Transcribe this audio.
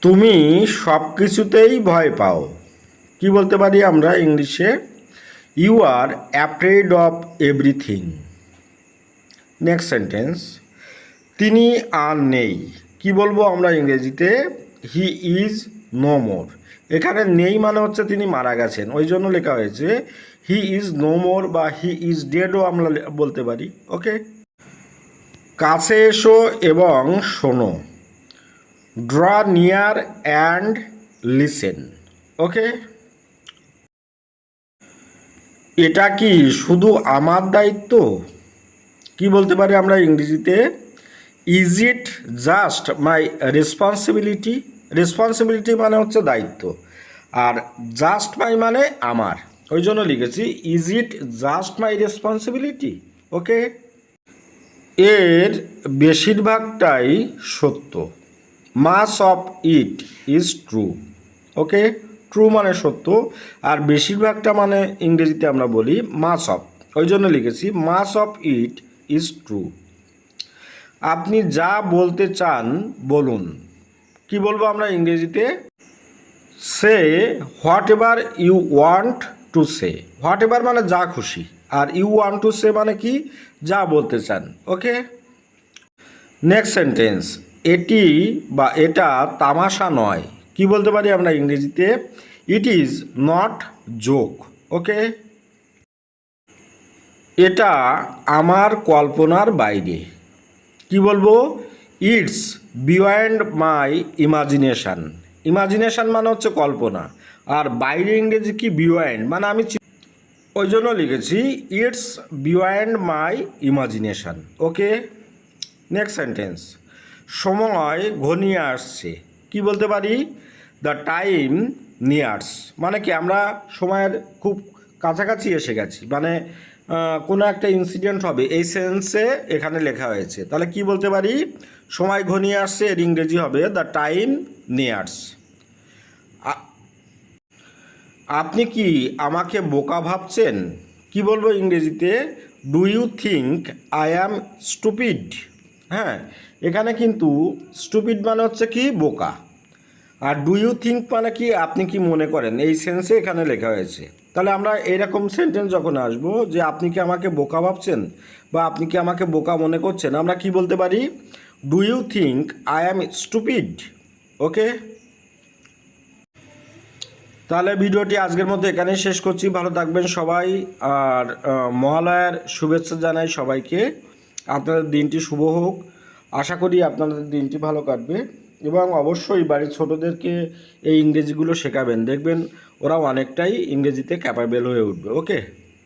তুমি সব কিছুতেই ভয় পাও। কি বলতে পারি আমরা ইংলিশে? You are afraid of everything. Next sentence, তিনি আর নেই। কি বলবো আমরা ইংরেজিতে? He is no more. এখানে নেই মানে হচ্ছে তিনি মারা গেছেন, ওই জন্য লেখা হয়েছে হি ইজ নো মোর বা হি ইজ ডেডও আমরা বলতে পারি। ওকে, কাছে এসো এবং শোনো। Draw near and listen. Okay, এটা কি শুধু আমার দায়িত্ব? কি বলতে পারি আমরা ইংরেজিতে? Is it just my responsibility. Responsibility মানে হচ্ছে দায়িত্ব, আর জাস্ট মাই মানে আমার, ওই জন্য লিখেছি is it just my responsibility. Okay, এর বেশিরভাগটাই সত্য। Most of it is true. Okay, true মানে সত্য, আর বেশিরভাগটা মানে ইংরেজিতে আমরা বলি মাস অফ, ওই জন্য লিখেছি মাস অফ ইট ইজ ট্রু। আপনি যা বলতে চান বলুন। কি বলবো আমরা ইংরেজিতে? সে whatever you want to say. Whatever মানে যা খুশি, আর ইউ ওয়ান্ট টু সে মানে কি? যা বলতে চান। ওকে, নেক্সট সেন্টেন্স, এটি বা এটা তামাশা নয়। কি বলতে পারি আমরা ইংরেজিতে? It is not joke. Okay, এটা আমার কল্পনার বাইরে। কি বলবো? ইটস বিয়ন্ড মাই ইমাজিনেশান। ইমাজিনেশান মানে হচ্ছে কল্পনা, আর বাইরে ইংরেজি কি? বিয়ন্ড মানে আমি, ওই জন্য লিখেছি it's beyond my ইমাজিনেশান। Okay, next sentence, সময় ঘনিয়ে আসছে। কি বলতে পারি? The time নিয়ার্স। মানে কি আমরা সময়ের খুব কাছাকাছি এসে গেছি, মানে কোনো একটা ইনসিডেন্ট হবে, এই সেন্সে এখানে লেখা হয়েছে। তাহলে কি বলতে পারি? সময় ঘনিয়ে আসছে, এর ইংরেজি হবে দ্য টাইম নিয়ার্স। আপনি কি আমাকে বোকা ভাবছেন? কি বলবো ইংরেজিতে? Do you think I am stupid? হ্যাঁ, এখানে কিন্তু স্টুপিড মানে হচ্ছে কি? বোকা, আর ডু ইউ থিঙ্ক মানে কি? আপনি কি মনে করেন, এই সেন্সে এখানে লেখা হয়েছে। তাহলে আমরা এইরকম সেন্টেন্স যখন আসবো যে আপনি কি আমাকে বোকা ভাবছেন বা আপনি কি আমাকে বোকা মনে করছেন, আমরা কি বলতে পারি? Do you think I am stupid. Okay, তাহলে ভিডিওটি আজকের মতো এখানেই শেষ করছি। ভালো থাকবেন সবাই, আর মহালয়ার শুভেচ্ছা জানাই সবাইকে। আপনাদের দিনটি শুভ হোক, আশা করি আপনাদের দিনটি ভালো কাটবে, এবং অবশ্যই বাড়ির ছোটোদেরকে এই ইংরেজিগুলো শেখাবেন, দেখবেন ওরা অনেকটাই ইংরেজিতে ক্যাপাবেল হয়ে উঠবে। ওকে।